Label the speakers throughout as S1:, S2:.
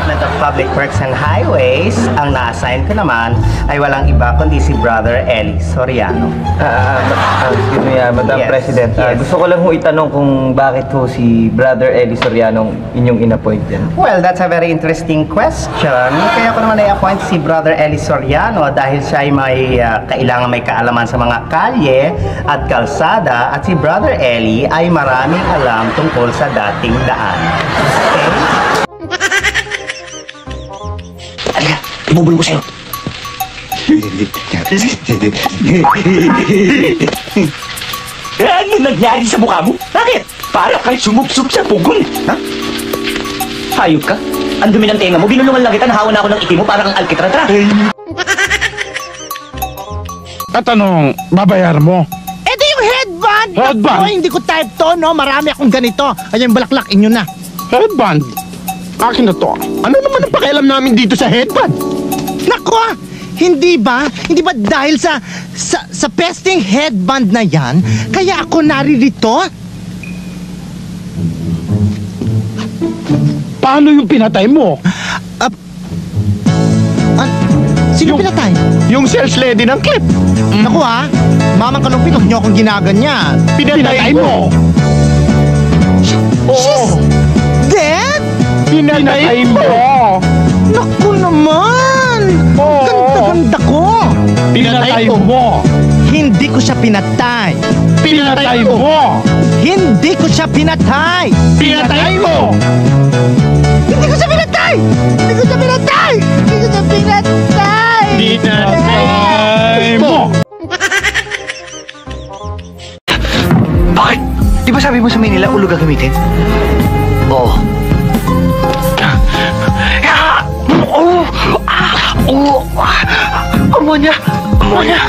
S1: Department of Public Works and Highways. Ang na-assign ko naman ay walang iba kundi si Brother Eli Soriano.
S2: Excuse me, Madam
S1: Yes,
S2: President.
S1: yes.
S2: Gusto ko lang ho itanong kung bakit ho si Brother Eli Soriano inyong in-appoint yan.
S1: Well, that's a very interesting question. Kaya ko naman i-appoint si Brother Eli Soriano dahil siya ay kailangan may kaalaman sa mga kalye at kalsada at si Brother Eli ay maraming alam tungkol sa dating daan. Okay?
S3: Halika, ibubulong ko sa'yo. Ano nangyari sa mukha mo? Bakit? Para kang sumupsup sa pugon. Ha? Hayop ka? Ang dumi ng tenga mo, binulungan lang kita, nahawan ako ng itim mo, para kang alkitratra.
S4: At anong babayaran mo?
S5: Ito yung headband!
S4: Headband?
S5: Ako, hindi ko type to, no? Marami akong ganito. Ayan, balaklak, inyo na.
S4: Headband? Akin na to. Ano naman ang pakialam namin dito sa headband?
S5: Nako! Hindi ba? Hindi ba dahil sa pesting headband na yan, kaya ako naririto?
S4: Paano yung pinatay mo?
S5: Sino pinatay?
S4: Yung sales lady ng clip.
S5: Naku ha, mamang kalumpit, huwag niyo akong ginaganyan.
S4: Pinatay mo.
S5: She's dead?
S4: Pinatay mo.
S5: Naku naman!
S4: Oo.
S5: Ganda-ganda ko!
S4: Pinatay mo.
S5: Hindi ko siya pinatay!
S4: Pinatay mo.
S5: Hindi ko siya pinatay!
S4: Pinatay mo.
S5: Hindi ko siya pinatay! Hindi ko siya pinatay! Hindi ko siya pinatay!
S4: Pinatay mo.
S3: Bakit? Di ba sabi mo sa Manila, ulo gagamitin? Oo. Amonya! Amonya!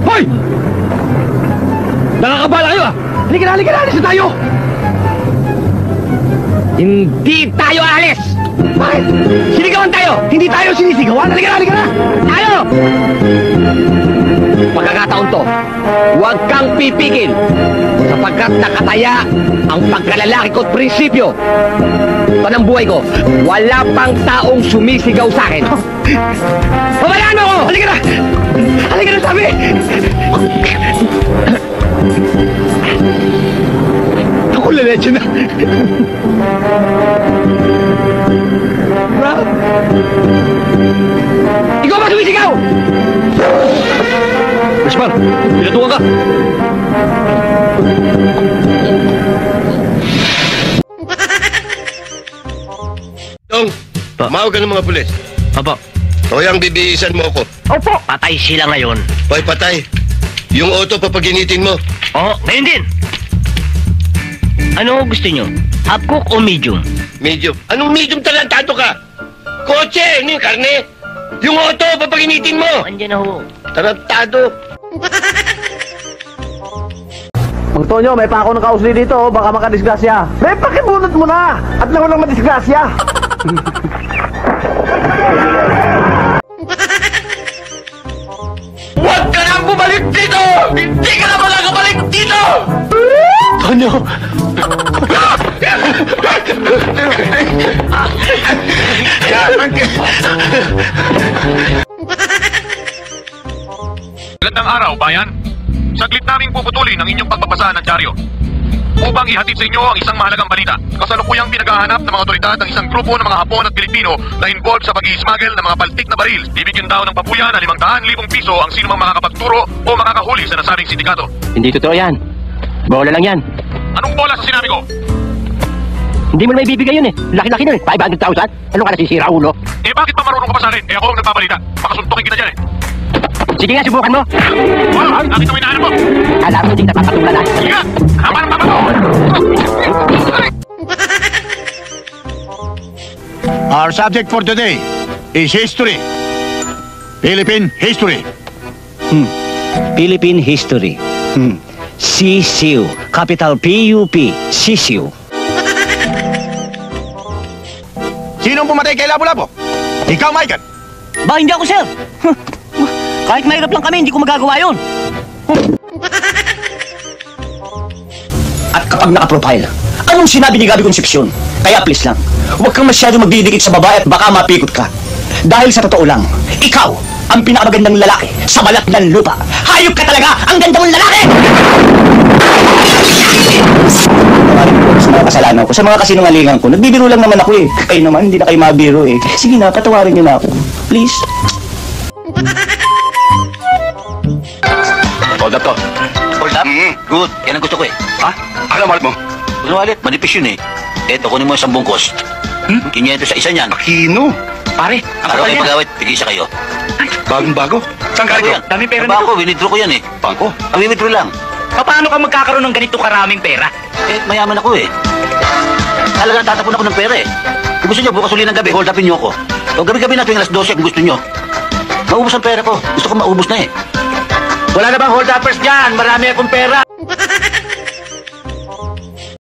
S4: Hoy! Nakakabala kayo ah! Halika na! Alis na tayo!
S3: Hindi tayo alis!
S4: Bakit? Sinigawan tayo! Hindi tayo sinisigawan! Halika na!
S3: Tayo! Pagkakataon to, huwag kang pipigil sapagkat nakataya ang pagkalalaki ko't prinsipyo. Panang buhay ko, wala pang taong sumisigaw sa akin. Pabayaan mo ako! Halika na! Halika na, sabi!
S4: Ako laleche na!
S3: Bro! Ikaw ba sumisigaw? Gaspar, pinatuwa ka!
S6: Tong, tumawag ka ng mga pulis.
S3: Opo.
S6: O yung bibihisan mo ako.
S3: Opo. Patay sila ngayon.
S6: Hoy, patay. Yung auto papaginitin mo.
S3: Oo, ngayon din. Ano gusto nyo? Half cook o medium?
S6: Medium. Anong medium talentado ka? Kotse, ano yung karne? Yung auto papaginitin mo.
S3: Andiyan na ho.
S6: Tarantado.
S2: Mang Tonyo, may pa ako nakausli dito, baka makadisgrasya.
S4: May pakibunot mo na! At na walang madisgrasya!
S3: Huwag ka nang bumalik dito! Hindi ka na makakabalik dito!
S2: Tonyo!
S7: Magandang araw, bayan. Saglit naming puputulin ang inyong pagbabasa ng dyaryo upang ihatid sa inyo ang isang mahalagang balita. Kasalukuyang pinaghahanap ng mga otoridad ng isang grupo ng mga Hapon at Pilipino na involved sa pag-i-smuggle ng mga paltik na baril. Bibigyan daw ng pabuya na 500,000 piso ang sinumang makakapagturo o makakahuli sa nasabing sindikato.
S3: Hindi totoo yan. Bola lang yan.
S7: Anong bola sa sinabi ko?
S3: Hindi mo na may bibigay yun eh. Laki-laki nun eh. 500,000? Ano ka nasisira, ulo?
S7: Eh bakit pa marunong ka pa sa akin? Eh ako ang nagbabalita. Makasuntukin kita dyan eh.
S3: Sige nga, subukan mo.
S7: Wow, bakit kami nahanap mo?
S3: Alam mo, hindi napapatulan ha.
S7: Sige nga, haba ng papa mo.
S4: Our subject for today is history. Philippine history.
S8: Philippine history. Sisiu. Capital P-U-P. Sisiu.
S4: Sinong pumatay kay Labo-Labo? Ikaw, Michael.
S8: Ba, hindi ako, sir. Kahit mahirap lang kami, hindi ko magagawa yun. kapag naka-profile. Anong sinabi ni Gabi Concepcion? Kaya please lang, huwag kang masyado magdidikit sa babae at baka mapikot ka. Dahil sa totoo lang, ikaw ang pinakamagandang lalaki sa balat ng lupa. Hayop ka talaga! Ang ganda mong lalaki! Tawarin ko sa mga kasalanan ko, sa mga kasinungalingan ko. Nagbibiro lang naman ako eh. Kayo naman, hindi na kayo mabiro eh. Sige na, patawarin niyo na ako. Please.
S3: Hold up to. Hold up? Good. Yan ang gusto ko eh. Ha? Ano malit mo? Ano malit? Manipis yun eh. Eto, kunin mo yung 10 bungkos. 500 sa isa niyan.
S4: Kino?
S3: Pare, ang kapal niya. Pag-awit, tigisa kayo.
S4: Bagong-bago. Saan galing ko?
S8: Daming pera
S3: Bangko, winidraw ko yan eh.
S4: Bangko?
S3: Winidraw lang.
S8: Paano ka magkakaroon ng ganito karaming pera?
S3: Eh, mayaman ako eh. Talagang tatapon ako ng pera eh. Kung gusto nyo, bukas uli ng gabi, hold upin nyo ako. O gabi-gabi na tuwing alas 12 kung gusto nyo. Maubos ang pera ko. Gusto ko maubos na eh.
S8: Wala na bang hold-uppers dyan? Marami akong pera.